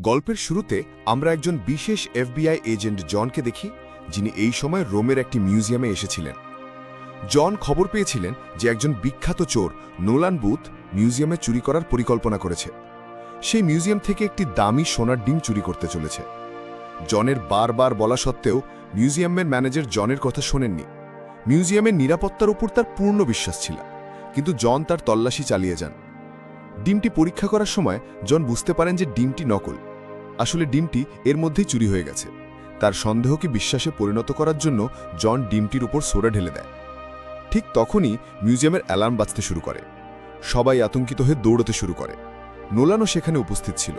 গল্পের শুরুতে আমরা একজন বিশেষ এফবিআই এজেন্ট জনকে দেখি, যিনি এই সময় রোমের একটি মিউজিয়ামে এসেছিলেন। জন খবর পেয়েছিলেন যে একজন বিখ্যাত চোর নোলান বুথ মিউজিয়ামে চুরি করার পরিকল্পনা করেছে। সেই মিউজিয়াম থেকে একটি দামি সোনার ডিম চুরি করতে চলেছে। জনের বারবার বলা সত্ত্বেও মিউজিয়ামের ম্যানেজার জনের কথা শোনেননি। মিউজিয়ামের নিরাপত্তার উপর তার পূর্ণ বিশ্বাস ছিল, কিন্তু জন তার তল্লাশি চালিয়ে যান। ডিমটি পরীক্ষা করার সময় জন বুঝতে পারেন যে ডিমটি নকল। আসলে ডিমটি এর মধ্যেই চুরি হয়ে গেছে। তার সন্দেহকে বিশ্বাসে পরিণত করার জন্য জন ডিমটির উপর সোডা ঢেলে দেয়। ঠিক তখনই মিউজিয়ামের অ্যালার্ম বাজতে শুরু করে। সবাই আতঙ্কিত হয়ে দৌড়তে শুরু করে। নোলানও সেখানে উপস্থিত ছিল।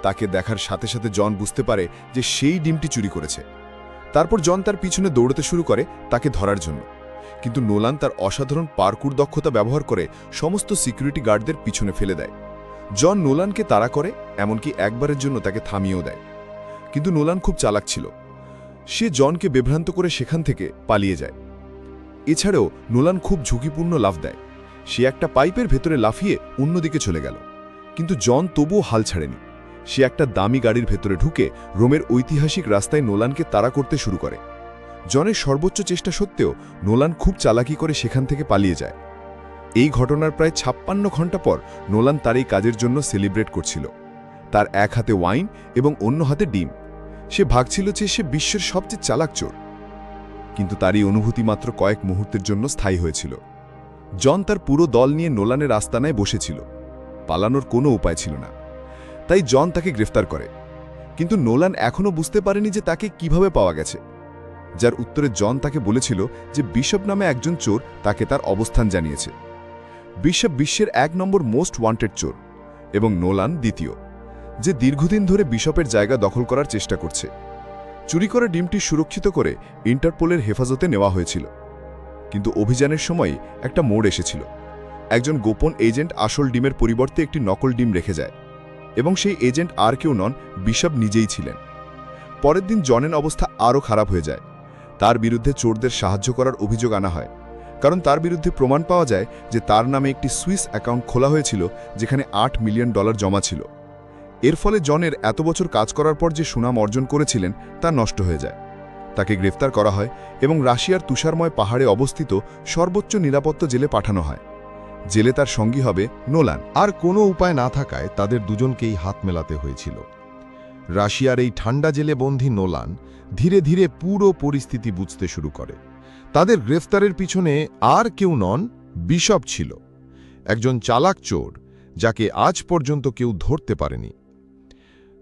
তাকে দেখার সাথে সাথে জন বুঝতে পারে যে সেই ডিমটি চুরি করেছে। তারপর জন তার পিছনে দৌড়তে শুরু করে তাকে ধরার জন্য, কিন্তু নোলান তার অসাধারণ পার্কুর দক্ষতা ব্যবহার করে সমস্ত সিকিউরিটি গার্ডদের পিছনে ফেলে দেয়। জন নোলানকে তাড়া করে, এমনকি একবারের জন্য তাকে থামিয়েও দেয়। কিন্তু নোলান খুব চালাক ছিল। সে জনকে বিভ্রান্ত করে সেখান থেকে পালিয়ে যায়। এছাড়াও নোলান খুব ঝুঁকিপূর্ণ লাফ দেয়। সে একটা পাইপের ভেতরে লাফিয়ে অন্যদিকে চলে গেল, কিন্তু জন তবুও হাল ছাড়েনি। সে একটা দামি গাড়ির ভেতরে ঢুকে রোমের ঐতিহাসিক রাস্তায় নোলানকে তাড়া করতে শুরু করে। জনের সর্বোচ্চ চেষ্টা সত্ত্বেও নোলান খুব চালাকি করে সেখান থেকে পালিয়ে যায়। এই ঘটনার প্রায় 56 ঘন্টা পর নোলান তার এই কাজের জন্য সেলিব্রেট করছিল। তার এক হাতে ওয়াইন এবং অন্য হাতে ডিম। সে ভাবছিল যে সে বিশ্বের সবচেয়ে চালাক চোর। কিন্তু তার এই অনুভূতি মাত্র কয়েক মুহূর্তের জন্য স্থায়ী হয়েছিল। জন তার পুরো দল নিয়ে নোলানের আস্তানায় বসেছিল। পালানোর কোনো উপায় ছিল না। তাই জন তাকে গ্রেফতার করে। কিন্তু নোলান এখনও বুঝতে পারেনি যে তাকে কিভাবে পাওয়া গেছে। যার উত্তরে জন তাকে বলেছিল যে বিশপ নামে একজন চোর তাকে তার অবস্থান জানিয়েছে। বিশপ বিশ্বের 1 নম্বর মোস্ট ওয়ান্টেড চোর এবং নোলান দ্বিতীয়, যে দীর্ঘদিন ধরে বিশপের জায়গা দখল করার চেষ্টা করছে। চুরি করা ডিমটি সুরক্ষিত করে ইন্টারপোলের হেফাজতে নেওয়া হয়েছিল। কিন্তু অভিযানের সময় একটা মোড় এসেছিল। একজন গোপন এজেন্ট আসল ডিমের পরিবর্তে একটি নকল ডিম রেখে যায়, এবং সেই এজেন্ট আর কেউ নন, বিশপ নিজেই ছিলেন। পরের দিন জনের অবস্থা আরও খারাপ হয়ে যায়। তার বিরুদ্ধে চোরদের সাহায্য করার অভিযোগ আনা হয়, কারণ তার বিরুদ্ধে প্রমাণ পাওয়া যায় যে তার নামে একটি সুইস অ্যাকাউন্ট খোলা হয়েছিল যেখানে $8 মিলিয়ন জমা ছিল। এর ফলে জনের এত বছর কাজ করার পর যে সুনাম অর্জন করেছিলেন তা নষ্ট হয়ে যায়। তাকে গ্রেফতার করা হয় এবং রাশিয়ার তুষারময় পাহাড়ে অবস্থিত সর্বোচ্চ নিরাপত্তা জেলে পাঠানো হয়। জেলে তার সঙ্গী হবে নোলান। আর কোনো উপায় না থাকায় তাদের দুজনকেই হাত মেলাতে হয়েছিল। রাশিয়ার এই ঠান্ডা জেলে বন্দী নোলান ধীরে ধীরে পুরো পরিস্থিতি বুঝতে শুরু করে। তাদের গ্রেফতারের পিছনে আর কেউ নন, বিশপ ছিল, একজন চালাক চোর যাকে আজ পর্যন্ত কেউ ধরতে পারেনি।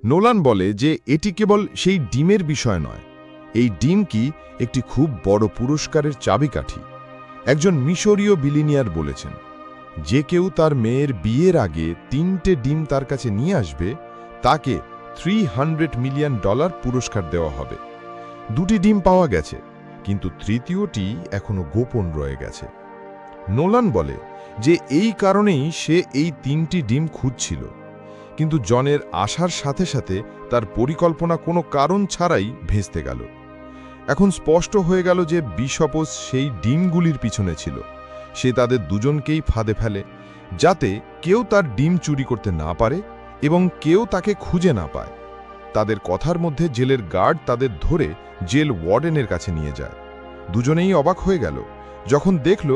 নোলান বলে যে এটি কেবল সেই ডিমের বিষয় নয়, এই ডিম কি একটি খুব বড় পুরস্কারের চাবিকাঠি। একজন মিশরীয় বিলিনিয়ার বলেছেন, যে কেউ তার মেয়ের বিয়ের আগে 3টে ডিম তার কাছে নিয়ে আসবে তাকে $300 মিলিয়ন পুরস্কার দেওয়া হবে। 2টি ডিম পাওয়া গেছে, কিন্তু তৃতীয়টি এখনো গোপন রয়ে গেছে। নোলান বলে যে এই কারণেই সে এই 3টি ডিম খুঁজছিল, কিন্তু জনের আসার সাথে সাথে তার পরিকল্পনা কোনো কারণ ছাড়াই ভেস্তে গেল। এখন স্পষ্ট হয়ে গেল যে বিশপও সেই ডিমগুলির পিছনে ছিল। সে তাদের দুজনকেই ফাঁদে ফেলে, যাতে কেউ তার ডিম চুরি করতে না পারে এবং কেউ তাকে খুঁজে না পায়। তাদের কথার মধ্যে জেলের গার্ড তাদের ধরে জেল ওয়ার্ডেনের কাছে নিয়ে যায়। দুজনেই অবাক হয়ে গেল যখন দেখল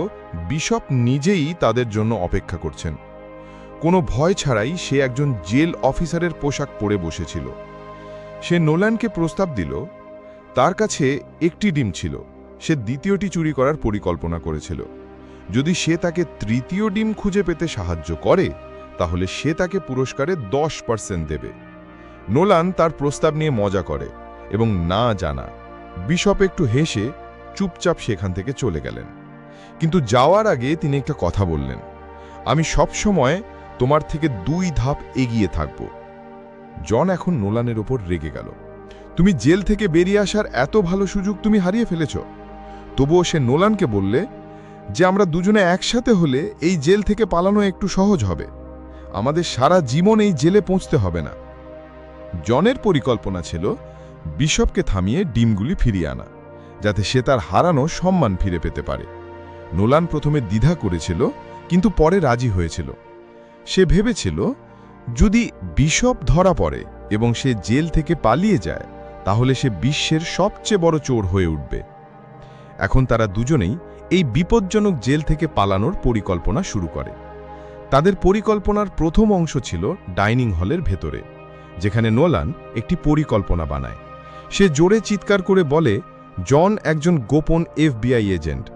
বিশপ নিজেই তাদের জন্য অপেক্ষা করছেন। কোনো ভয় ছাড়াই সে একজন জেল অফিসারের পোশাক পরে বসেছিল। সে নোলানকে প্রস্তাব দিল, তার কাছে একটি ডিম ছিল, সে দ্বিতীয়টি চুরি করার পরিকল্পনা করেছিল। যদি সে তাকে তৃতীয় ডিম খুঁজে পেতে সাহায্য করে তাহলে সে তাকে পুরস্কারে 10% দেবে। নোলান তার প্রস্তাব নিয়ে মজা করে এবং না জানা বিশপ একটু হেসে চুপচাপ সেখান থেকে চলে গেলেন। কিন্তু যাওয়ার আগে তিনি একটা কথা বললেন, আমি সব সময় তোমার থেকে 2 ধাপ এগিয়ে থাকব। জন এখন নোলানের ওপর রেগে গেল। তুমি জেল থেকে বেরিয়ে আসার এত ভালো সুযোগ তুমি হারিয়ে ফেলেছ। তবুও সে নোলানকে বললে যে আমরা দুজনে একসাথে হলে এই জেল থেকে পালানো একটু সহজ হবে। আমাদের সারা জীবন এই জেলে পৌঁছতে হবে না। জনের পরিকল্পনা ছিল বিশপকে থামিয়ে ডিমগুলি ফিরিয়ে আনা, যাতে সে তার হারানো সম্মান ফিরে পেতে পারে। নোলান প্রথমে দ্বিধা করেছিল, কিন্তু পরে রাজি হয়েছিল। সে ভেবেছিল যদি বিশপ ধরা পড়ে এবং সে জেল থেকে পালিয়ে যায়, তাহলে সে বিশ্বের সবচেয়ে বড় চোর হয়ে উঠবে। এখন তারা দুজনেই এই বিপজ্জনক জেল থেকে পালানোর পরিকল্পনা শুরু করে। তাদের পরিকল্পনার প্রথম অংশ ছিল ডাইনিং হলের ভেতরে, যেখানে নোলান একটি পরিকল্পনা বানায়। সে জোরে চিৎকার করে বলে, জন একজন গোপন FBI এজেন্ট।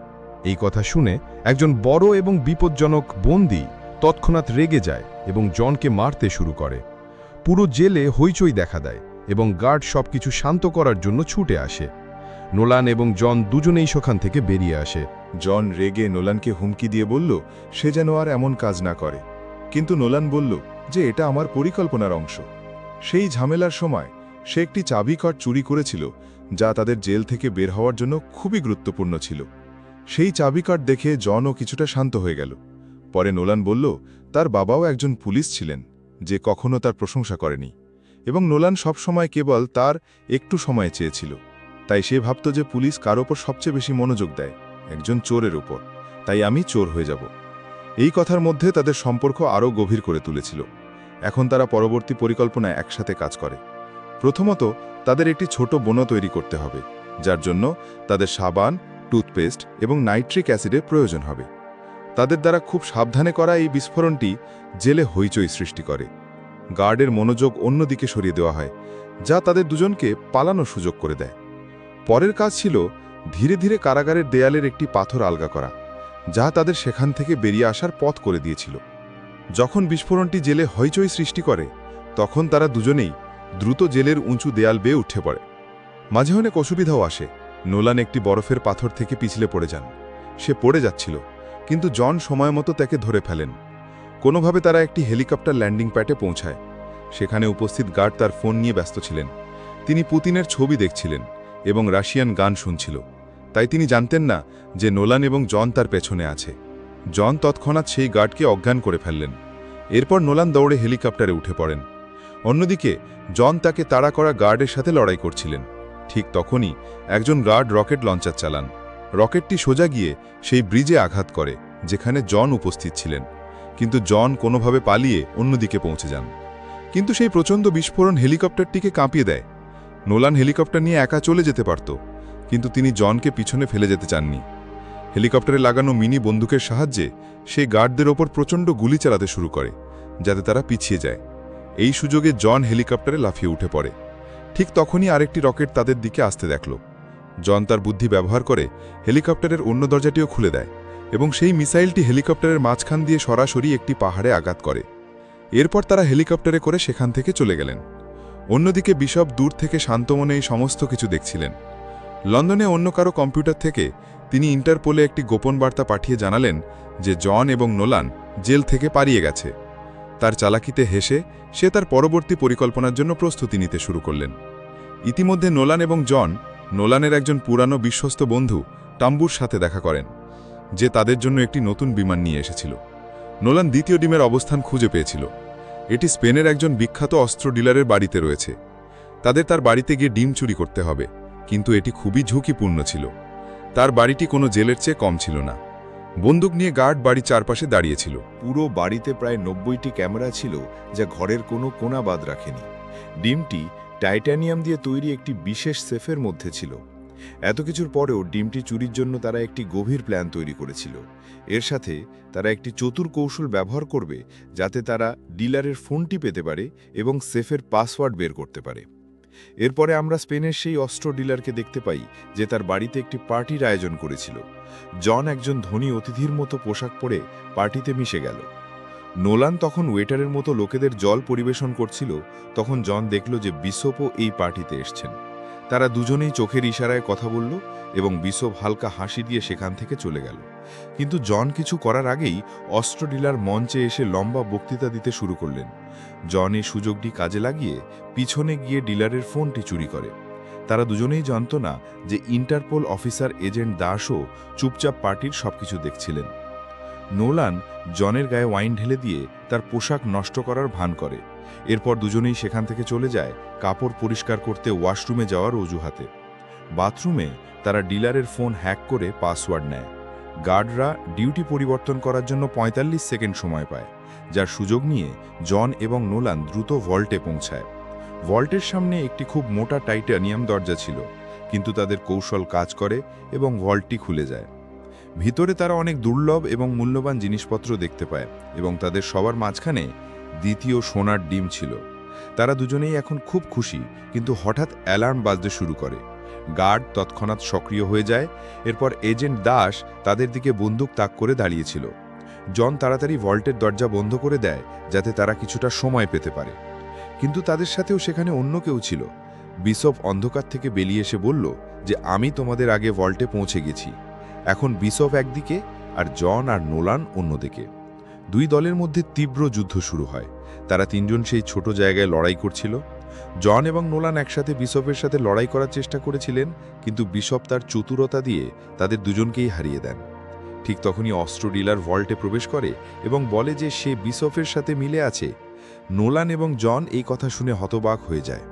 এই কথা শুনে একজন বড় এবং বিপজ্জনক বন্দী তৎক্ষণাৎ রেগে যায় এবং জনকে মারতে শুরু করে। পুরো জেলে হইচই দেখা দেয় এবং গার্ড সবকিছু শান্ত করার জন্য ছুটে আসে। নোলান এবং জন দুজনেই সেখান থেকে বেরিয়ে আসে। জন রেগে নোলানকে হুমকি দিয়ে বলল সে যেন আর এমন কাজ না করে, কিন্তু নোলান বলল যে এটা আমার পরিকল্পনার অংশ। সেই ঝামেলার সময় সে একটি চাবিকাঠ চুরি করেছিল, যা তাদের জেল থেকে বের হওয়ার জন্য খুবই গুরুত্বপূর্ণ ছিল। সেই চাবিকাঠ দেখে জনও কিছুটা শান্ত হয়ে গেল। পরে নোলান বলল তার বাবাও একজন পুলিশ ছিলেন, যে কখনো তার প্রশংসা করেনি, এবং নোলান সবসময় কেবল তার একটু সময় চেয়েছিল। তাই সে ভাবত যে পুলিশ কার ওপর সবচেয়ে বেশি মনোযোগ দেয়, একজন চোরের ওপর। তাই আমি চোর হয়ে যাব। এই কথার মধ্যে তাদের সম্পর্ক আরও গভীর করে তুলেছিল। এখন তারা পরবর্তী পরিকল্পনায় একসাথে কাজ করে। প্রথমত, তাদের একটি ছোট বোনা তৈরি করতে হবে, যার জন্য তাদের সাবান, টুথপেস্ট এবং নাইট্রিক অ্যাসিডের প্রয়োজন হবে। তাদের দ্বারা খুব সাবধানে করা এই বিস্ফোরণটি জেলে হইচই সৃষ্টি করে। গার্ডের মনোযোগ অন্যদিকে সরিয়ে দেওয়া হয়, যা তাদের দুজনকে পালানোর সুযোগ করে দেয়। পরের কাজ ছিল ধীরে ধীরে কারাগারের দেয়ালের একটি পাথর আলগা করা, যা তাদের সেখান থেকে বেরিয়ে আসার পথ করে দিয়েছিল। যখন বিস্ফোরণটি জেলে হইচই সৃষ্টি করে, তখন তারা দুজনেই দ্রুত জেলের উঁচু দেয়াল বেয়ে উঠে পড়ে। মাঝে অনেক অসুবিধাও আসে। নোলান একটি বরফের পাথর থেকে পিছলে পড়ে যান। সে পড়ে যাচ্ছিল, কিন্তু জন সময় মতো তাকে ধরে ফেলেন। কোনোভাবে তারা একটি হেলিকপ্টার ল্যান্ডিং প্যাডে পৌঁছায়। সেখানে উপস্থিত গার্ড তার ফোন নিয়ে ব্যস্ত ছিলেন। তিনি পুতিনের ছবি দেখছিলেন এবং রাশিয়ান গান শুনছিল। তাই তিনি জানতেন না যে নোলান এবং জন তার পেছনে আছে। জন তৎক্ষণাৎ সেই গার্ডকে অজ্ঞান করে ফেললেন। এরপর নোলান দৌড়ে হেলিকপ্টারে উঠে পড়েন। অন্যদিকে জন তাকে তাড়া করা গার্ডের সাথে লড়াই করছিলেন। ঠিক তখনই একজন গার্ড রকেট লঞ্চার চালান। রকেটটি সোজা গিয়ে সেই ব্রিজে আঘাত করে, যেখানে জন উপস্থিত ছিলেন। কিন্তু জন কোনোভাবে পালিয়ে অন্যদিকে পৌঁছে যান। কিন্তু সেই প্রচণ্ড বিস্ফোরণ হেলিকপ্টারটিকে কাঁপিয়ে দেয়। নোলান হেলিকপ্টার নিয়ে একা চলে যেতে পারত, কিন্তু তিনি জনকে পিছনে ফেলে যেতে চাননি। হেলিকপ্টারে লাগানো মিনি বন্দুকের সাহায্যে সে গার্ডদের ওপর প্রচণ্ড গুলি চালাতে শুরু করে, যাতে তারা পিছিয়ে যায়। এই সুযোগে জন হেলিকপ্টারে লাফিয়ে উঠে পড়ে। ঠিক তখনই আরেকটি রকেট তাদের দিকে আসতে দেখল। জন তার বুদ্ধি ব্যবহার করে হেলিকপ্টারের অন্য দরজাটিও খুলে দেয় এবং সেই মিসাইলটি হেলিকপ্টারের মাঝখান দিয়ে সরাসরি একটি পাহাড়ে আঘাত করে। এরপর তারা হেলিকপ্টারে করে সেখান থেকে চলে গেলেন। অন্যদিকে বিশপ দূর থেকে শান্তমনে এই সমস্ত কিছু দেখছিলেন। লন্ডনে অন্য কারো কম্পিউটার থেকে তিনি ইন্টারপোলে একটি গোপন বার্তা পাঠিয়ে জানালেন যে জন এবং নোলান জেল থেকে পালিয়ে গেছে। তার চালাকিতে হেসে সে তার পরবর্তী পরিকল্পনার জন্য প্রস্তুতি নিতে শুরু করলেন। ইতিমধ্যে নোলান এবং জন নোলানের একজন পুরানো বিশ্বস্ত বন্ধু টাম্বুর সাথে দেখা করেন, যে তাদের জন্য একটি নতুন বিমান নিয়ে এসেছিল। নোলান দ্বিতীয় ডিমের অবস্থান খুঁজে পেয়েছিল। এটি স্পেনের একজন বিখ্যাত অস্ত্র ডিলারের বাড়িতে রয়েছে। তাদের তার বাড়িতে গিয়ে ডিম চুরি করতে হবে, কিন্তু এটি খুবই ঝুঁকিপূর্ণ ছিল। তার বাড়িটি কোনো জেলের চেয়ে কম ছিল না। বন্দুক নিয়ে গার্ড বাড়ির চারপাশে দাঁড়িয়েছিল। পুরো বাড়িতে প্রায় 90টি ক্যামেরা ছিল, যা ঘরের কোনো কোণা বাদ রাখেনি। ডিমটি টাইটানিয়াম দিয়ে তৈরি একটি বিশেষ সেফের মধ্যে ছিল। এত কিছুর পরেও ডিমটি চুরির জন্য তারা একটি গভীর প্ল্যান তৈরি করেছিল। এর সাথে তারা একটি চতুর কৌশল ব্যবহার করবে, যাতে তারা ডিলারের ফোনটি পেতে পারে এবং সেফের পাসওয়ার্ড বের করতে পারে। এরপরে আমরা স্পেনের সেই অস্ত্র ডিলারকে দেখতে পাই, যে তার বাড়িতে একটি পার্টির আয়োজন করেছিল। জন একজন ধনী অতিথির মতো পোশাক পরে পার্টিতে মিশে গেল। নোলান তখন ওয়েটারের মতো লোকেদের জল পরিবেশন করছিল। তখন জন দেখল যে বিশপও এই পার্টিতে এসছেন। তারা দুজনেই চোখের ইশারায় কথা বলল এবং বিশপ হালকা হাসি দিয়ে সেখান থেকে চলে গেল। কিন্তু জন কিছু করার আগেই অস্ত্র ডিলার মঞ্চে এসে লম্বা বক্তৃতা দিতে শুরু করলেন। জন এই সুযোগটি কাজে লাগিয়ে পিছনে গিয়ে ডিলারের ফোনটি চুরি করে। তারা দুজনেই জানত না যে ইন্টারপোল অফিসার এজেন্ট দাসও চুপচাপ পার্টির সবকিছু দেখছিলেন। নোলান জনের গায়ে ওয়াইন ঢেলে দিয়ে তার পোশাক নষ্ট করার ভান করে। এরপর দুজনেই সেখান থেকে চলে যায় কাপড় পরিষ্কার করতে ওয়াশরুমে যাওয়ার অজুহাতে। বাথরুমে তারা ডিলারের ফোন হ্যাক করে পাসওয়ার্ড নেয়। গার্ডরা ডিউটি পরিবর্তন করার জন্য 45 সেকেন্ড সময় পায়, যার সুযোগ নিয়ে জন এবং নোলান দ্রুত ভল্টে পৌঁছায়। ভল্টের সামনে একটি খুব মোটা টাইটানিয়াম দরজা ছিল, কিন্তু তাদের কৌশল কাজ করে এবং ভল্টটি খুলে যায়। ভিতরে তারা অনেক দুর্লভ এবং মূল্যবান জিনিসপত্র দেখতে পায় এবং তাদের সবার মাঝখানে দ্বিতীয় সোনার ডিম ছিল। তারা দুজনেই এখন খুব খুশি, কিন্তু হঠাৎ অ্যালার্ম বাজতে শুরু করে। গার্ড তৎক্ষণাৎ সক্রিয় হয়ে যায়। এরপর এজেন্ট দাস তাদের দিকে বন্দুক তাক করে দাঁড়িয়েছিল। জন তাড়াতাড়ি ভল্টের দরজা বন্ধ করে দেয় যাতে তারা কিছুটা সময় পেতে পারে, কিন্তু তাদের সাথেও সেখানে অন্য কেউ ছিল। বিশপ অন্ধকার থেকে বেরিয়ে এসে বলল যে আমি তোমাদের আগে ভল্টে পৌঁছে গেছি। এখন বিশপ একদিকে আর জন আর নোলান অন্যদিকে। দুই দলের মধ্যে তীব্র যুদ্ধ শুরু হয়। তারা তিনজন সেই ছোট জায়গায় লড়াই করছিল। জন এবং নোলান একসাথে বিশপের সাথে লড়াই করার চেষ্টা করেছিলেন, কিন্তু বিশপ তার চতুরতা দিয়ে তাদের দুজনকেই হারিয়ে দেন। ঠিক তখনই অস্ত্র ডিলার ভল্টে প্রবেশ করে এবং বলে যে সে বিশপের সাথে মিলে আছে। নোলান এবং জন এই কথা শুনে হতবাক হয়ে যায়।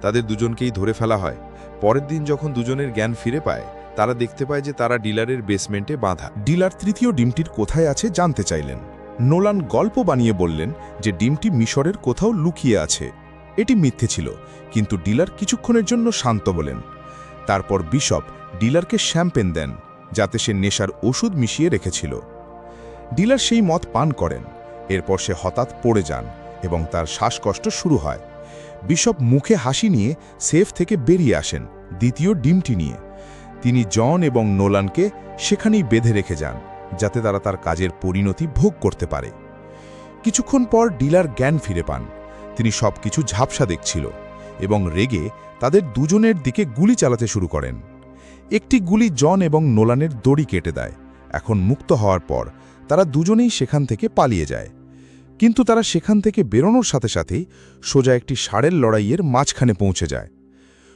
তাদের দুজনকেই ধরে ফেলা হয়। পরের দিন যখন দুজনের জ্ঞান ফিরে পায়, তারা দেখতে পায় যে তারা ডিলারের বেসমেন্টে বাঁধা। ডিলার তৃতীয় ডিমটির কোথায় আছে জানতে চাইলেন। নোলান গল্প বানিয়ে বললেন যে ডিমটি মিশরের কোথাও লুকিয়ে আছে। এটি মিথ্যে ছিল, কিন্তু ডিলার কিছুক্ষণের জন্য শান্ত বলেন। তারপর বিশপ ডিলারকে শ্যাম্পেন দেন, যাতে সে নেশার ওষুধ মিশিয়ে রেখেছিল। ডিলার সেই মদ পান করেন। এরপর সে হঠাৎ পড়ে যান এবং তার শ্বাসকষ্ট শুরু হয়। বিশপ মুখে হাসি নিয়ে সেফ থেকে বেরিয়ে আসেন দ্বিতীয় ডিমটি নিয়ে। তিনি জন এবং নোলানকে সেখানেই বেঁধে রেখে যান, যাতে তারা তার কাজের পরিণতি ভোগ করতে পারে। কিছুক্ষণ পর ডিলার জ্ঞান ফিরে পান। তিনি সবকিছু ঝাপসা দেখছিল এবং রেগে তাদের দুজনের দিকে গুলি চালাতে শুরু করেন। একটি গুলি জন এবং নোলানের দড়ি কেটে দেয়। এখন মুক্ত হওয়ার পর তারা দুজনেই সেখান থেকে পালিয়ে যায়, কিন্তু তারা সেখান থেকে বেরোনোর সাথে সাথেই সোজা একটি ষাঁড়ের লড়াইয়ের মাঝখানে পৌঁছে যায়।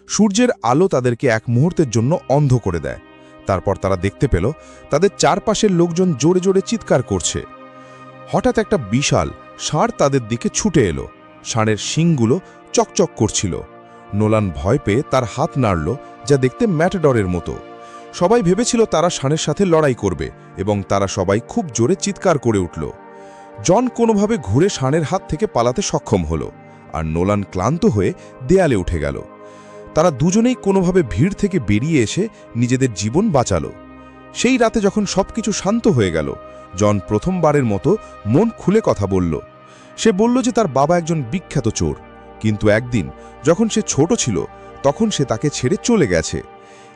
সূর্যের আলো তাদেরকে এক মুহূর্তের জন্য অন্ধ করে দেয়। তারপর তারা দেখতে পেল তাদের চারপাশের লোকজন জোরে জোরে চিৎকার করছে। হঠাৎ একটা বিশাল ষাঁড় তাদের দিকে ছুটে এলো। ষাঁড়ের শিংগুলো চকচক করছিল। নোলান ভয় পেয়ে তার হাত নাড়ল, যা দেখতে ম্যাটাডরের মতো। সবাই ভেবেছিল তারা ষাঁড়ের সাথে লড়াই করবে এবং তারা সবাই খুব জোরে চিৎকার করে উঠল। জন কোনোভাবে ঘুরে ষাঁড়ের হাত থেকে পালাতে সক্ষম হলো, আর নোলান ক্লান্ত হয়ে দেয়ালে উঠে গেল। তারা দুজনেই কোনোভাবে ভিড় থেকে বেরিয়ে এসে নিজেদের জীবন বাঁচালো। সেই রাতে যখন সবকিছু শান্ত হয়ে গেল, জন প্রথমবারের মতো মন খুলে কথা বলল। সে বলল যে তার বাবা একজন বিখ্যাত চোর, কিন্তু একদিন যখন সে ছোট ছিল তখন সে তাকে ছেড়ে চলে গেছে।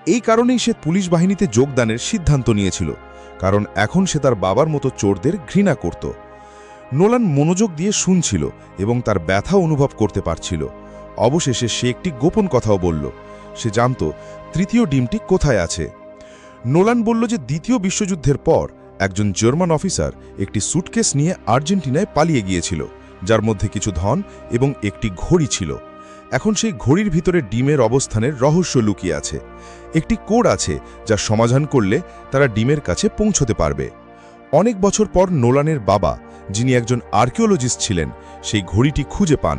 এই কারণেই সে পুলিশ বাহিনীতে যোগদানের সিদ্ধান্ত নিয়েছিল, কারণ এখন সে তার বাবার মতো চোরদের ঘৃণা করত। নোলান মনোযোগ দিয়ে শুনছিল এবং তার ব্যথা অনুভব করতে পারছিল। অবশেষে সে একটি গোপন কথাও বলল। সে জানত তৃতীয় ডিমটি কোথায় আছে। নোলান বলল যে দ্বিতীয় বিশ্বযুদ্ধের পর একজন জার্মান অফিসার একটি সুটকেস নিয়ে আর্জেন্টিনায় পালিয়ে গিয়েছিল, যার মধ্যে কিছু ধন এবং একটি ঘড়ি ছিল। এখন সেই ঘড়ির ভিতরে ডিমের অবস্থানের রহস্য লুকিয়ে আছে। একটি কোড আছে যা সমাধান করলে তারা ডিমের কাছে পৌঁছতে পারবে। অনেক বছর পর নোলানের বাবা, যিনি একজন আর্কিওলজিস্ট ছিলেন, সেই ঘড়িটি খুঁজে পান।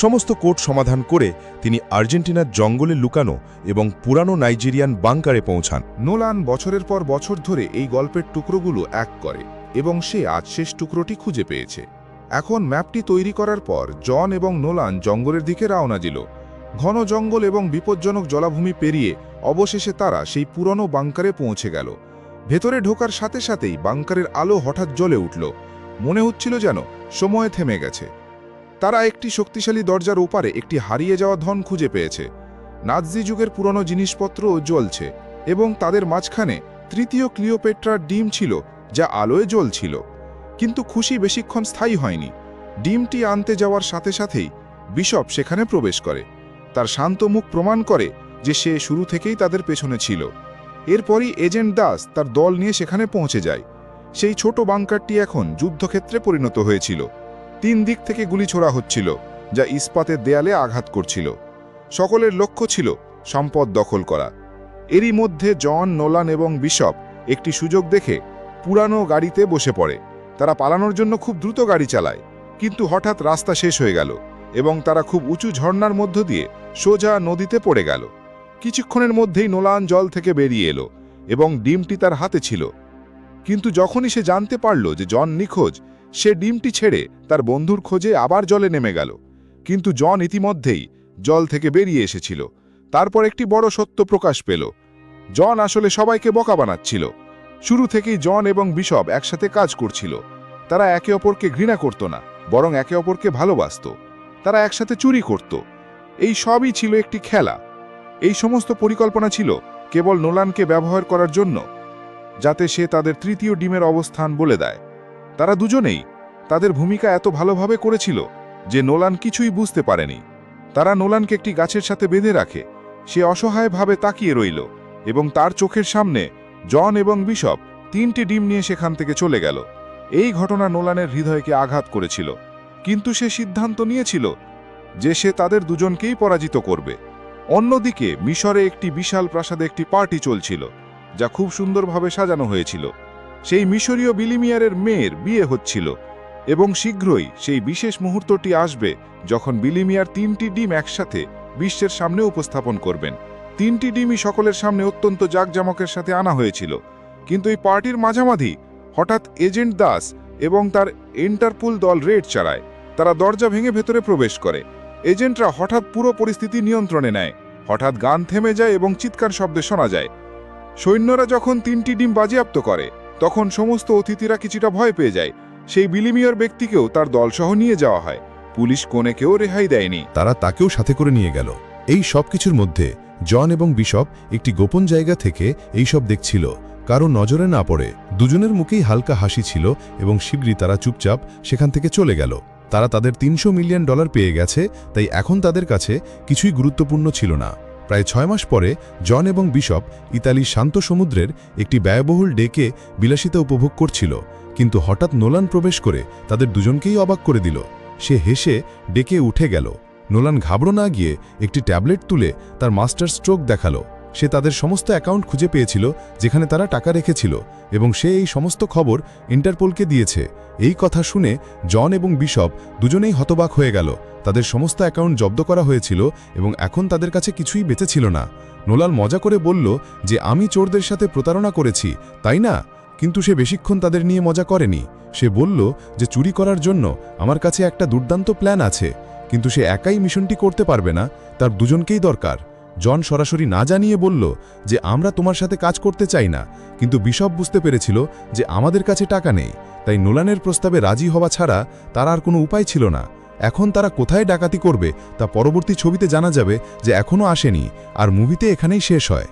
সমস্ত কোড সমাধান করে তিনি আর্জেন্টিনার জঙ্গলে লুকানো এবং পুরানো নাইজেরিয়ান বাংকারে পৌঁছান। নোলান বছরের পর বছর ধরে এই গল্পের টুকরোগুলো এক করে এবং সে আজ শেষ টুকরোটি খুঁজে পেয়েছে। এখন ম্যাপটি তৈরি করার পর জন এবং নোলান জঙ্গলের দিকে রওনা দিল। ঘন জঙ্গল এবং বিপজ্জনক জলাভূমি পেরিয়ে অবশেষে তারা সেই পুরনো বাংকারে পৌঁছে গেল। ভেতরে ঢোকার সাথে সাথেই বাংকারের আলো হঠাৎ জ্বলে উঠল। মনে হচ্ছিল যেন সময় থেমে গেছে। তারা একটি শক্তিশালী দরজার ওপারে একটি হারিয়ে যাওয়া ধন খুঁজে পেয়েছে। নাৎজি যুগের পুরনো জিনিসপত্রও জ্বলছে এবং তাদের মাঝখানে তৃতীয় ক্লিওপেট্রার ডিম ছিল, যা আলোয় জ্বলছিল। কিন্তু খুশি বেশিক্ষণ স্থায়ী হয়নি। ডিমটি আনতে যাওয়ার সাথে সাথেই বিশপ সেখানে প্রবেশ করে। তার শান্ত মুখ প্রমাণ করে যে সে শুরু থেকেই তাদের পেছনে ছিল। এরপরই এজেন্ট দাস তার দল নিয়ে সেখানে পৌঁছে যায়। সেই ছোট বাংকারটি এখন যুদ্ধক্ষেত্রে পরিণত হয়েছিল। 3 দিক থেকে গুলি ছোড়া হচ্ছিল, যা ইস্পাতের দেয়ালে আঘাত করছিল। সকলের লক্ষ্য ছিল সম্পদ দখল করা। এরই মধ্যে জন, নোলান এবং বিশপ একটি সুযোগ দেখে পুরানো গাড়িতে বসে পড়ে। তারা পালানোর জন্য খুব দ্রুত গাড়ি চালায়, কিন্তু হঠাৎ রাস্তা শেষ হয়ে গেল এবং তারা খুব উঁচু ঝর্ণার মধ্য দিয়ে সোজা নদীতে পড়ে গেল। কিছুক্ষণের মধ্যেই নোলান জল থেকে বেরিয়ে এলো এবং ডিমটি তার হাতে ছিল। কিন্তু যখনই সে জানতে পারল যে জন নিখোঁজ, সে ডিমটি ছেড়ে তার বন্ধুর খোঁজে আবার জলে নেমে গেল, কিন্তু জন ইতিমধ্যেই জল থেকে বেরিয়ে এসেছিল। তারপর একটি বড় সত্য প্রকাশ পেল। জন আসলে সবাইকে বোকা বানাচ্ছিল। শুরু থেকেই জন এবং বিশপ একসাথে কাজ করছিল। তারা একে অপরকে ঘৃণা করত না, বরং একে অপরকে ভালোবাসত। তারা একসাথে চুরি করত। এই সবই ছিল একটি খেলা। এই সমস্ত পরিকল্পনা ছিল কেবল নোলানকে ব্যবহার করার জন্য, যাতে সে তাদের তৃতীয় ডিমের অবস্থান বলে দেয়। তারা দুজনেই তাদের ভূমিকা এত ভালোভাবে করেছিল যে নোলান কিছুই বুঝতে পারেনি। তারা নোলানকে একটি গাছের সাথে বেঁধে রাখে। সে অসহায়ভাবে তাকিয়ে রইল এবং তার চোখের সামনে জন এবং বিশপ 3টি ডিম নিয়ে সেখান থেকে চলে গেল। এই ঘটনা নোলানের হৃদয়কে আঘাত করেছিল, কিন্তু সে সিদ্ধান্ত নিয়েছিল যে সে তাদের দুজনকেই পরাজিত করবে। অন্যদিকে মিশরে একটি বিশাল প্রাসাদে একটি পার্টি চলছিল, যা খুব সুন্দরভাবে সাজানো হয়েছিল। সেই মিশরীয় বিলিমিয়ারের মেয়ের বিয়ে হচ্ছিল এবং শীঘ্রই সেই বিশেষ মুহূর্তটি আসবে যখন বিলিমিয়ার 3টি ডিম একসাথে বিশ্বের সামনে উপস্থাপন করবেন। 3টি ডিমই সকলের সামনে অত্যন্ত জাঁকজমকের সাথে আনা হয়েছিল। কিন্তু এই পার্টির মাঝামাঝি হঠাৎ এজেন্ট দাস এবং তার ইন্টারপোল দল রেড চালায়। তারা দরজা ভেঙে ভেতরে প্রবেশ করে। এজেন্টরা হঠাৎ পুরো পরিস্থিতি নিয়ন্ত্রণে নেয়। হঠাৎ গান থেমে যায় এবং চিৎকার শব্দ শোনা যায়। সৈন্যরা যখন 3টি ডিম বাজেয়াপ্ত করে, তখন সমস্ত অতিথিরা কিছুটা ভয় পেয়ে যায়। সেই বিলিমিয়ার ব্যক্তিকেও তার দলসহ নিয়ে যাওয়া হয়। পুলিশ কোনেকেও রেহাই দেয়নি। তারা তাকেও সাথে করে নিয়ে গেল। এই সব কিছুর মধ্যে জন এবং বিশপ একটি গোপন জায়গা থেকে এই সব দেখছিল, কারো নজরে না পড়ে। দুজনের মুখেই হালকা হাসি ছিল এবং শীঘ্রই তারা চুপচাপ সেখান থেকে চলে গেল। তারা তাদের $300 মিলিয়ন পেয়ে গেছে, তাই এখন তাদের কাছে কিছুই গুরুত্বপূর্ণ ছিল না। প্রায় 6 মাস পরে জন এবং বিশপ ইতালির শান্ত সমুদ্রের একটি ব্যয়বহুল ডেকে বিলাসিতা উপভোগ করছিল, কিন্তু হঠাৎ নোলান প্রবেশ করে তাদের দুজনকেই অবাক করে দিল। সে হেসে ডেকে উঠে গেল। নোলান ঘাবড়ো না গিয়ে একটি ট্যাবলেট তুলে তার মাস্টার স্ট্রোক দেখালো। সে তাদের সমস্ত অ্যাকাউন্ট খুঁজে পেয়েছিল যেখানে তারা টাকা রেখেছিল, এবং সে এই সমস্ত খবর ইন্টারপোলকে দিয়েছে। এই কথা শুনে জন এবং বিশপ দুজনেই হতবাক হয়ে গেল। তাদের সমস্ত অ্যাকাউন্ট জব্দ করা হয়েছিল এবং এখন তাদের কাছে কিছুই বেঁচে ছিল না। নোলান মজা করে বলল যে আমি চোরদের সাথে প্রতারণা করেছি, তাই না? কিন্তু সে বেশিক্ষণ তাদের নিয়ে মজা করেনি। সে বলল যে চুরি করার জন্য আমার কাছে একটা দুর্দান্ত প্ল্যান আছে, কিন্তু সে একাই মিশনটি করতে পারবে না, তার দুজনকেই দরকার। জন সরাসরি না জানিয়ে বলল যে আমরা তোমার সাথে কাজ করতে চাই না, কিন্তু বিশপ বুঝতে পেরেছিল যে আমাদের কাছে টাকা নেই, তাই নোলানের প্রস্তাবে রাজি হওয়া ছাড়া তার আর কোনো উপায় ছিল না। এখন তারা কোথায় ডাকাতি করবে তা পরবর্তী ছবিতে জানা যাবে, যে এখনও আসেনি, আর মুভিতে এখানেই শেষ হয়।